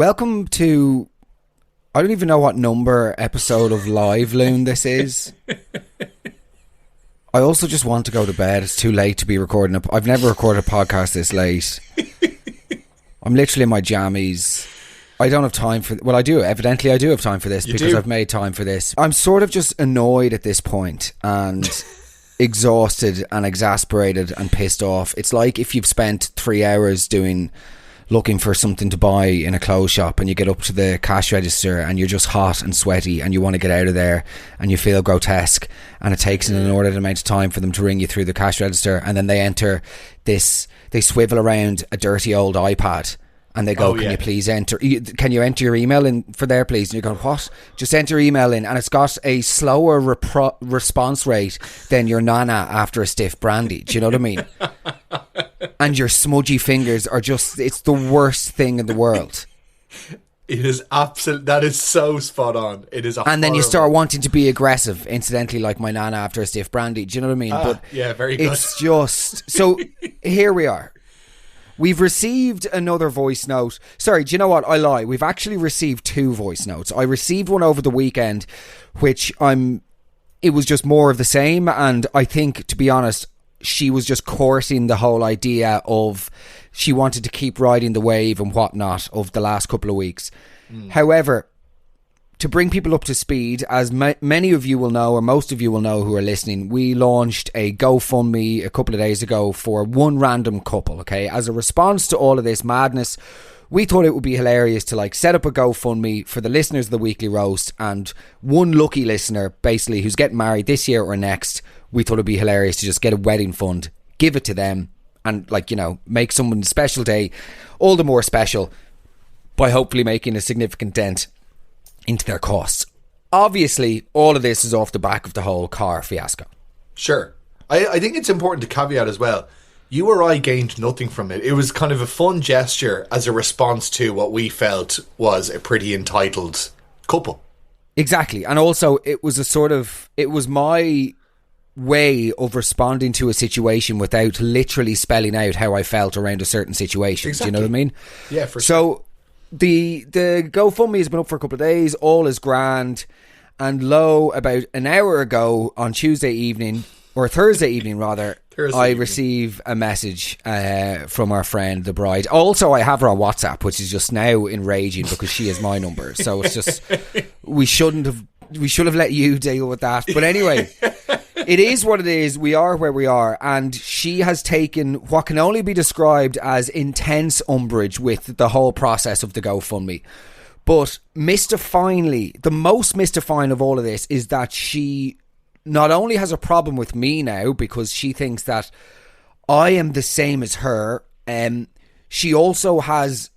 Welcome to, I don't even know what number episode of LiveLoon this is. I also just want to go to bed. It's too late to be recording. I've never recorded a podcast this late. I'm literally in my jammies. I don't have time for... Well, I do. Evidently, I do have time for this because I've made time for this. I'm sort of just annoyed at this point and exhausted and exasperated and pissed off. It's like if you've spent 3 hours looking for something to buy in a clothes shop and you get up to the cash register and you're just hot and sweaty and you want to get out of there and you feel grotesque and it takes an inordinate amount of time for them to ring you through the cash register, and then they swivel around a dirty old iPad and they go, can you please enter your email in for there, please? And you're going, what? Just enter your email in, and it's got a slower response rate than your nana after a stiff brandy. Do you know what I mean? And your smudgy fingers are just, it's the worst thing in the world. It is absolute. That is so spot on. It is and then you start wanting to be aggressive, incidentally, like my nana after a stiff brandy. Do you know what I mean? But yeah, very good. It's just, so here we are. We've received another voice note. Sorry, do you know what? I lie. We've actually received 2 voice notes. I received one over the weekend, which it was just more of the same. And I think, to be honest, she was just coursing the whole idea of she wanted to keep riding the wave and whatnot of the last couple of weeks. However, to bring people up to speed, as many of you will know, or most of you will know who are listening, we launched a GoFundMe a couple of days ago for one random couple, okay? As a response to all of this madness, we thought it would be hilarious to set up a GoFundMe for the listeners of the Weekly Roast, and one lucky listener, basically, who's getting married this year or next, we thought it would be hilarious to just get a wedding fund, give it to them, and make someone's special day all the more special by hopefully making a significant dent into their costs. Obviously, all of this is off the back of the whole car fiasco. Sure. I think it's important to caveat as well. You or I gained nothing from it. It was kind of a fun gesture as a response to what we felt was a pretty entitled couple. Exactly. And also, it was my way of responding to a situation without literally spelling out how I felt around a certain situation. Exactly. Do you know what I mean? Yeah, for sure. So the GoFundMe has been up for a couple of days. All is grand. And about an hour ago on Tuesday evening, or Thursday evening rather, receive a message from our friend, the bride. Also, I have her on WhatsApp, which is just now enraging because she has my number. So it's just, we should have let you deal with that. But anyway, it is what it is. We are where we are. And she has taken what can only be described as intense umbrage with the whole process of the GoFundMe. But the most mystifying of all of this is that she not only has a problem with me now because she thinks that I am the same as her, she also has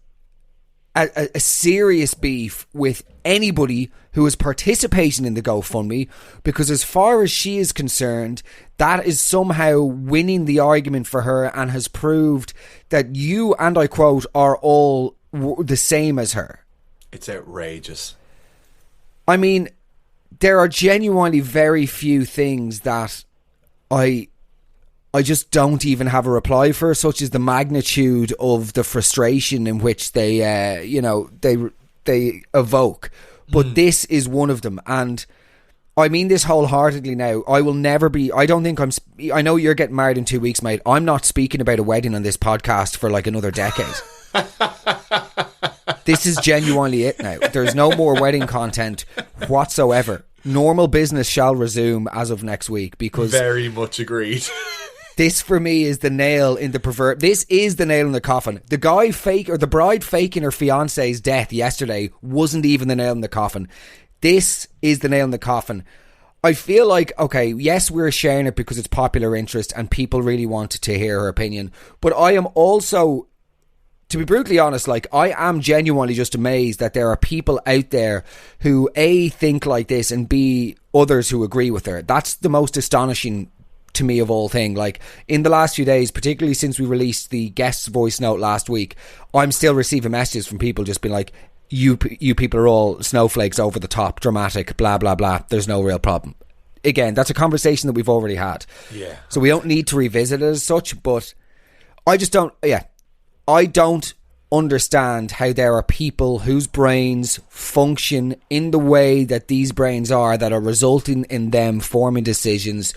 a serious beef with anybody who is participating in the GoFundMe, because as far as she is concerned, that is somehow winning the argument for her and has proved that you, and I quote, are all the same as her. It's outrageous. I mean, there are genuinely very few things that I just don't even have a reply for, such as the magnitude of the frustration in which they evoke. But this is one of them, and I mean this wholeheartedly now. I know you're getting married in 2 weeks, mate. I'm not speaking about a wedding on this podcast for another decade. This is genuinely it now. There's no more wedding content whatsoever. Normal business shall resume as of next week, because very much agreed. This for me is the nail in the This is the nail in the coffin. The bride faking her fiance's death yesterday wasn't even the nail in the coffin. This is the nail in the coffin. I feel like, okay, yes, we're sharing it because it's popular interest and people really wanted to hear her opinion. But I am also, to be brutally honest, I am genuinely just amazed that there are people out there who A, think like this, and B, others who agree with her. That's the most astonishing to me of all thing. In the last few days, particularly since we released the guest's voice note last week, I'm still receiving messages from people just being like, you people are all snowflakes, over the top, dramatic, blah blah blah, there's no real problem. Again, that's a conversation that we've already had, so we don't need to revisit it as such. But I just don't understand how there are people whose brains function in the way that these brains are, that are resulting in them forming decisions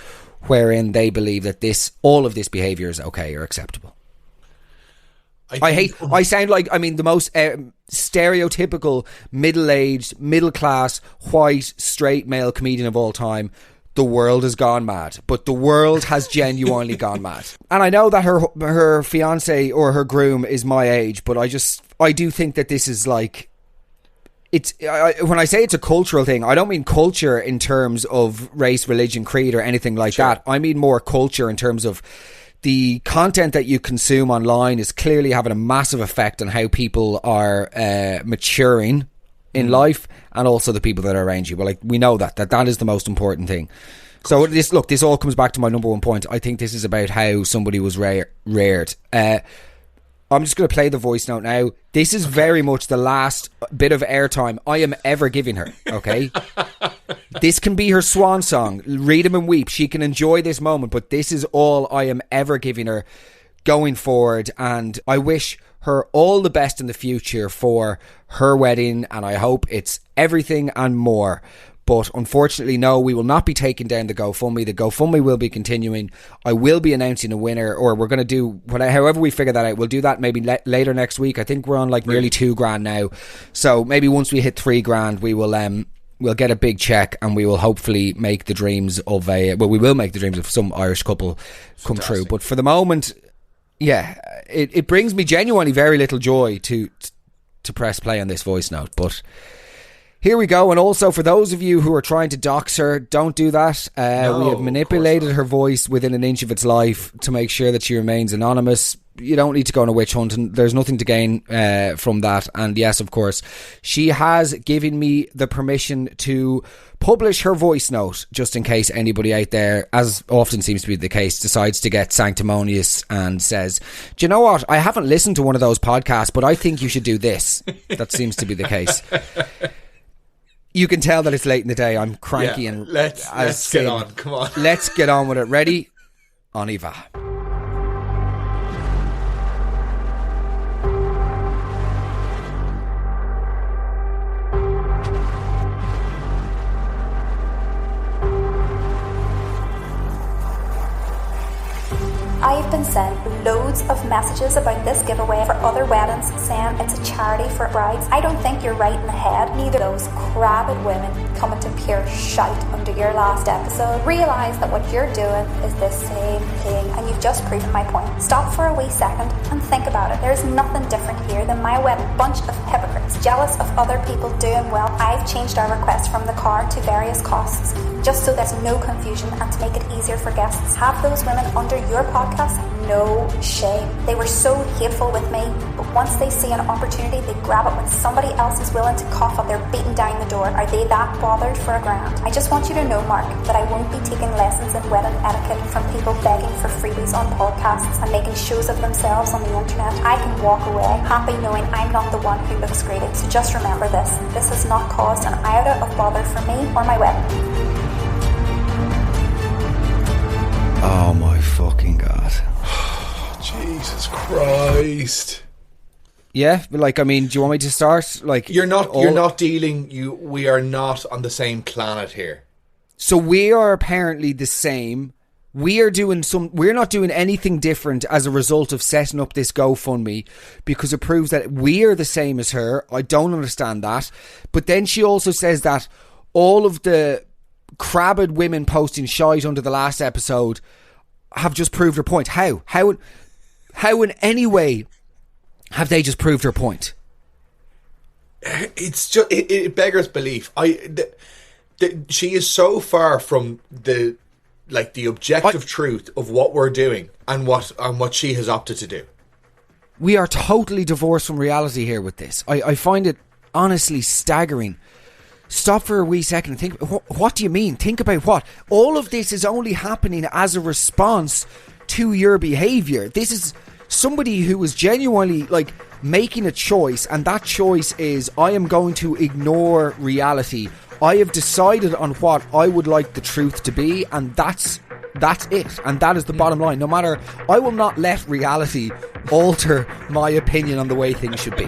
wherein they believe that all of this behaviour is okay or acceptable. I sound like, I mean, the most stereotypical middle-aged, middle-class, white, straight male comedian of all time. The world has gone mad, but the world has genuinely gone mad. And I know that her fiance or her groom is my age, but I do think that this is like, when I say it's a cultural thing, I don't mean culture in terms of race, religion, creed, or anything like that. I mean more culture in terms of the content that you consume online is clearly having a massive effect on how people are maturing in life, and also the people that are around you. Well, like, we know that is the most important thing. So this all comes back to my number one point. I think this is about how somebody was reared. I'm just going to play the voice note now. This is very much the last bit of airtime I am ever giving her, okay? This can be her swan song. Read him and weep. She can enjoy this moment, but this is all I am ever giving her going forward. And I wish her all the best in the future for her wedding, and I hope it's everything and more. But unfortunately, no, we will not be taking down the GoFundMe. The GoFundMe will be continuing. I will be announcing a winner, or we're going to do however we figure that out. We'll do that maybe later next week. I think we're on like nearly $2,000 now. So maybe once we hit $3,000, we will we'll get a big check, and we will hopefully make the dreams of we will make the dreams of some Irish couple come true. But for the moment, yeah, it brings me genuinely very little joy to press play on this voice note, but here we go. And also, for those of you who are trying to dox her, don't do that. We have manipulated her voice within an inch of its life to make sure that she remains anonymous. You don't need to go on a witch hunt, and there's nothing to gain from that. And yes, of course, she has given me the permission to publish her voice note, just in case anybody out there, as often seems to be the case, decides to get sanctimonious and says, do you know what, I haven't listened to one of those podcasts, but I think you should do this. That seems to be the case. You can tell that it's late in the day. I'm cranky, and let's get on. Come on. Let's get on with it. Ready? On y va. I've been sent loads of messages about this giveaway for other weddings, saying it's a charity for brides. I don't think you're right in the head. Neither of those crabbed women coming to pure shite under your last episode realise that what you're doing is the same thing, and you've just proven my point. Stop for a wee second and think about it. There's nothing different here than my wedding. Bunch of hypocrites, jealous of other people doing well. I've changed our request from the car to various costs, just so there's no confusion and to make it easier for guests. Have those women under your podcast no shame. They were so hateful with me, but once they see an opportunity, they grab it when somebody else is willing to cough up their beating down the door. Are they that bothered for $1,000? I just want you to know, Mark, that I won't be taking lessons in wedding etiquette from people begging for freebies on podcasts and making shows of themselves on the internet. I can walk away happy knowing I'm not the one who looks greedy. So just remember this. This has not caused an iota of bother for me or my wedding. Oh my fucking God. Jesus Christ. Yeah, like, I mean, do you want me to start? Like, we are not on the same planet here. So we are apparently the same. We're not doing anything different as a result of setting up this GoFundMe, because it proves that we are the same as her. I don't understand that. But then she also says that all of the crabbed women posting shite under the last episode have just proved her point. How in any way have they just proved her point? It's just it beggars belief. She is so far from the objective truth of what we're doing and what she has opted to do. We are totally divorced from reality here with this. I find it honestly staggering. Stop for a wee second and think, what do you mean? Think about what? All of this is only happening as a response to your behaviour. This is somebody who is genuinely like making a choice, and that choice is, I am going to ignore reality. I have decided on what I would like the truth to be, and that's it, and that is the bottom line. No matter, I will not let reality alter my opinion on the way things should be.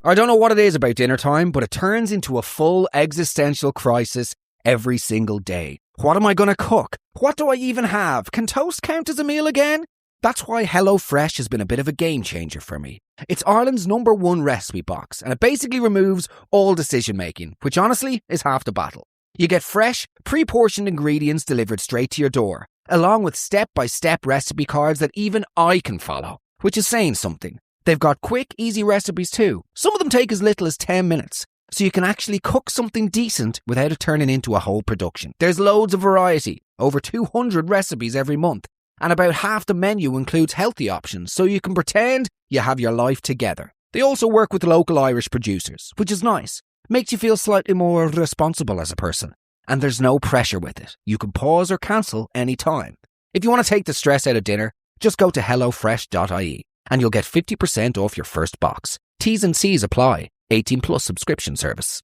I don't know what it is about dinner time, but it turns into a full existential crisis every single day. What am I going to cook? What do I even have? Can toast count as a meal again? That's why HelloFresh has been a bit of a game changer for me. It's Ireland's #1 recipe box, and it basically removes all decision making, which honestly is half the battle. You get fresh, pre-portioned ingredients delivered straight to your door, along with step-by-step recipe cards that even I can follow, which is saying something. They've got quick, easy recipes too. Some of them take as little as 10 minutes, so you can actually cook something decent without it turning into a whole production. There's loads of variety, over 200 recipes every month, and about half the menu includes healthy options, so you can pretend you have your life together. They also work with local Irish producers, which is nice. Makes you feel slightly more responsible as a person. And there's no pressure with it. You can pause or cancel any time. If you want to take the stress out of dinner, just go to hellofresh.ie and you'll get 50% off your first box. T's and C's apply. 18 plus subscription service.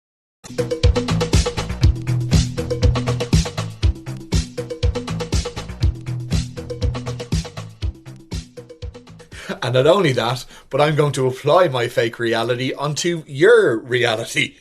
And not only that, but I'm going to apply my fake reality onto your reality.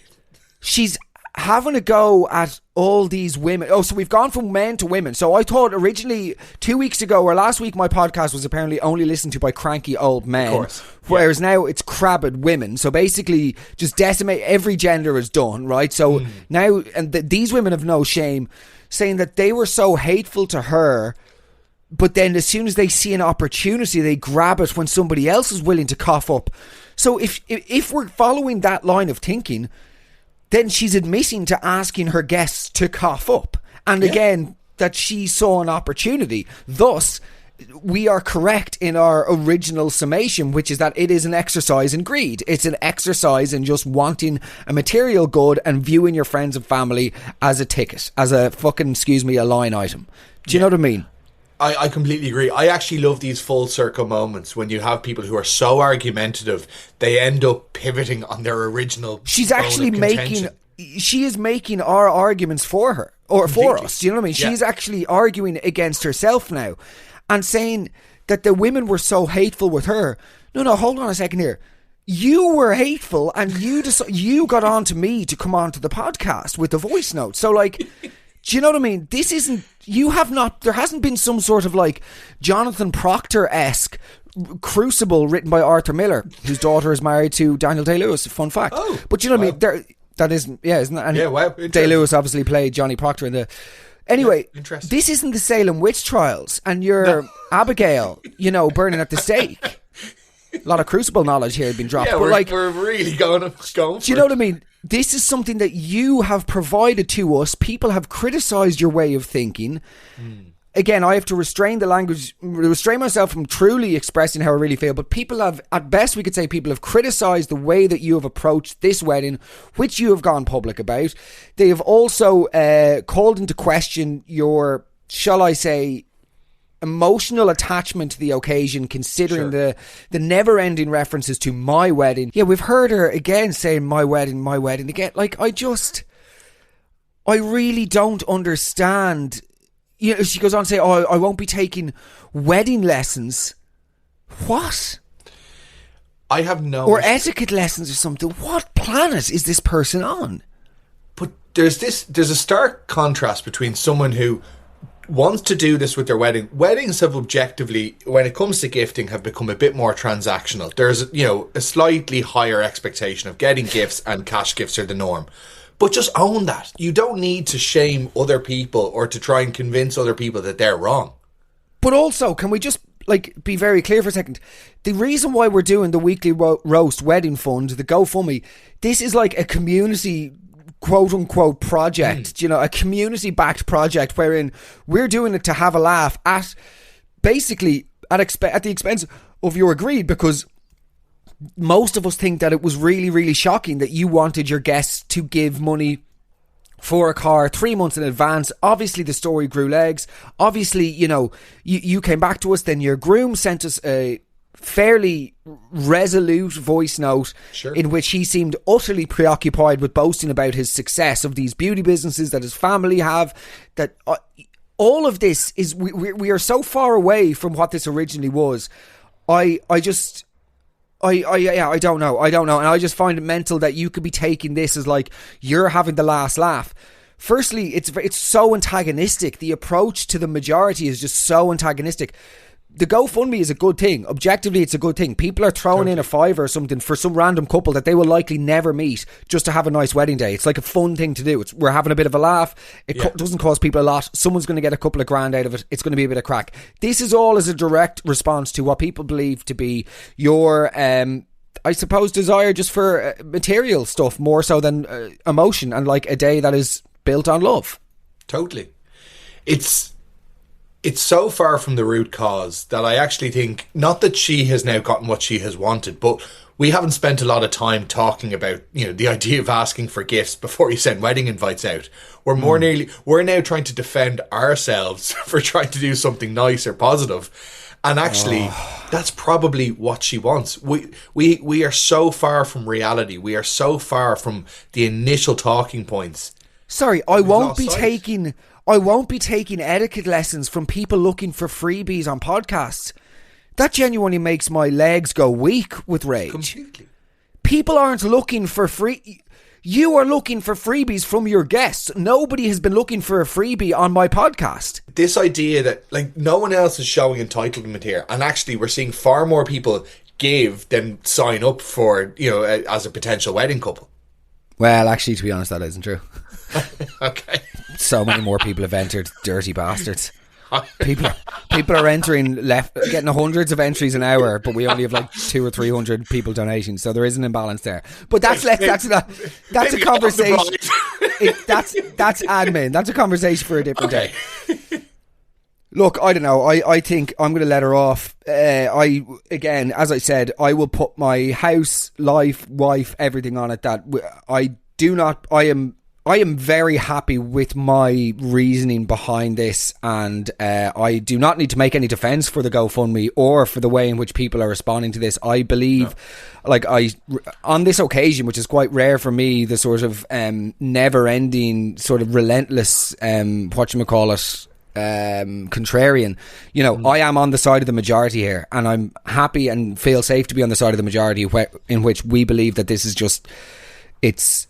She's having a go at all these women. Oh, so we've gone from men to women. So I thought originally 2 weeks ago or last week my podcast was apparently only listened to by cranky old men. Of course. Whereas now it's crabbed women. So basically just decimate every gender is done, right? So now, and these women have no shame saying that they were so hateful to her, but then as soon as they see an opportunity, they grab it when somebody else is willing to cough up. So if we're following that line of thinking, then she's admitting to asking her guests to cough up. And again, that she saw an opportunity. Thus, we are correct in our original summation, which is that it is an exercise in greed. It's an exercise in just wanting a material good and viewing your friends and family as a ticket, as a fucking, a line item. Do you know what I mean? I completely agree. I actually love these full circle moments when you have people who are so argumentative, they end up pivoting on their original. She's actually she is making our arguments for her, or for us. Do you know what I mean? Yeah. She's actually arguing against herself now and saying that the women were so hateful with her. No, hold on a second here. You were hateful and you got on to me to come on to the podcast with the voice note. So like, do you know what I mean? This isn't, there hasn't been some sort of like Jonathan Proctor-esque Crucible written by Arthur Miller, whose daughter is married to Daniel Day-Lewis. Fun fact. Oh, but you know what I mean? That isn't, isn't that? And wow. Day-Lewis obviously played Johnny Proctor in the... Anyway, this isn't the Salem witch trials and you're Abigail, burning at the stake. A lot of Crucible knowledge here had been dropped. Yeah, but we're really going for do you know what I mean? This is something that you have provided to us. People have criticised your way of thinking. Again, I have to restrain myself from truly expressing how I really feel. But people have, at best we could say, people have criticised the way that you have approached this wedding, which you have gone public about. They have also called into question your, shall I say, emotional attachment to the occasion, considering the never-ending references to my wedding. Yeah, we've heard her again saying my wedding again. Like, I really don't understand. She goes on to say, I won't be taking wedding lessons. What? I have no... Or etiquette lessons or something. What planet is this person on? But there's a stark contrast between someone who wants to do this with their wedding. Weddings have objectively, when it comes to gifting, have become a bit more transactional. There's, a slightly higher expectation of getting gifts, and cash gifts are the norm. But just own that. You don't need to shame other people or to try and convince other people that they're wrong. But also, can we just be very clear for a second? The reason why we're doing the weekly roast wedding fund, the GoFundMe, this is like a community quote unquote project, a community backed project wherein we're doing it to have a laugh at the expense of your greed, because most of us think that it was really, really shocking that you wanted your guests to give money for a car 3 months in advance. Obviously the story grew legs. Obviously, you came back to us, then your groom sent us a fairly resolute voice note in which he seemed utterly preoccupied with boasting about his success of these beauty businesses that his family have, that all of this is we are so far away from what this originally was. I don't know, and I just find it mental that you could be taking this as like you're having the last laugh. Firstly, it's so antagonistic. The approach to the majority is just so antagonistic. The GoFundMe is a good thing. Objectively, it's a good thing. People are throwing in a $5 or something for some random couple that they will likely never meet just to have a nice wedding day. It's like a fun thing to do. We're having a bit of a laugh. It doesn't cost people a lot. Someone's going to get a couple of grand out of it. It's going to be a bit of crack. This is all as a direct response to what people believe to be your, I suppose, desire just for material stuff more so than emotion, and like a day that is built on love. Totally. It's so far from the root cause that I actually think, not that she has now gotten what she has wanted, but we haven't spent a lot of time talking about, the idea of asking for gifts before you send wedding invites out. We're now trying to defend ourselves for trying to do something nice or positive. And actually, that's probably what she wants. We are so far from reality. We are so far from the initial talking points. Sorry, I won't be taking etiquette lessons from people looking for freebies on podcasts. That genuinely makes my legs go weak with rage. Completely. People aren't looking for free. You are looking for freebies from your guests. Nobody has been looking for a freebie on my podcast. This idea that like no one else is showing entitlement here, and actually we're seeing far more people give than sign up for, as a potential wedding couple. Well, actually, to be honest, that isn't true. Okay. So many more people have entered, dirty bastards. People are entering, getting hundreds of entries an hour, but we only have like 200 or 300 people donating, so there is an imbalance there. But that's a conversation. That's admin. That's a conversation for a different day. Look, I don't know. I think I'm going to let her off. Again, as I said, I will put my house, life, wife, everything on it. That I am very happy with my reasoning behind this, and I do not need to make any defence for the GoFundMe or for the way in which people are responding to this. I believe, on this occasion, which is quite rare for me, the sort of never-ending, sort of relentless, contrarian. I am on the side of the majority here, and I'm happy and feel safe to be on the side of the majority in which we believe that this is just, it's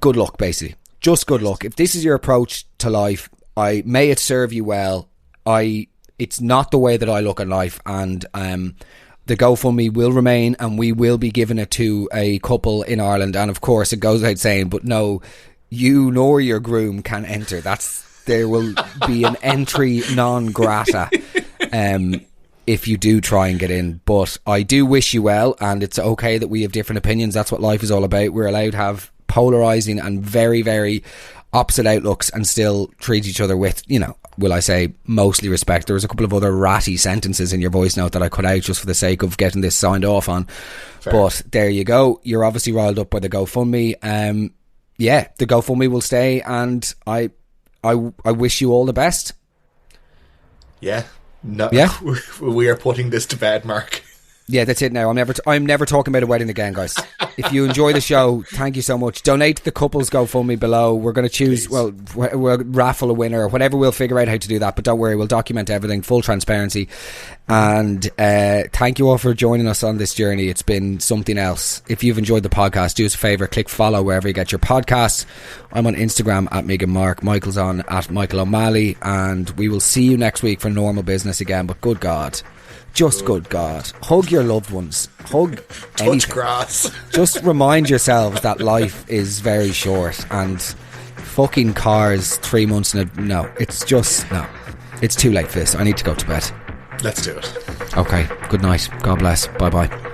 good luck, basically. Just good luck. If this is your approach to life, may it serve you well. It's not the way that I look at life, and the GoFundMe will remain, and we will be giving it to a couple in Ireland. And of course, it goes without saying, but no, you nor your groom can enter. There will be an entry non grata if you do try and get in. But I do wish you well, and it's okay that we have different opinions. That's what life is all about. We're allowed to have polarising and very, very opposite outlooks and still treat each other with, will I say, mostly respect. There was a couple of other ratty sentences in your voice note that I cut out just for the sake of getting this signed off on. Fair. But there you go. You're obviously riled up by the GoFundMe. The GoFundMe will stay, and I wish you all the best. Yeah. No, yeah. We are putting this to bed, Mark. Yeah, that's it now. I'm never talking about a wedding again, guys. If you enjoy the show, thank you so much. Donate to the couples GoFundMe below. We're going to choose, we'll raffle a winner or whatever. We'll figure out how to do that. But don't worry, we'll document everything, full transparency. And thank you all for joining us on this journey. It's been something else. If you've enjoyed the podcast, do us a favour, click follow wherever you get your podcasts. I'm on Instagram at Megan Mark. Michael's on at Michael O'Malley. And we will see you next week for normal business again. But good God. Just good God. Hug your loved ones. Hug anything. Touch grass. Just remind yourselves that life is very short, and fucking cars 3 months no. It's too late for this. I need to go to bed. Let's do it. Okay. Good night. God bless. Bye bye.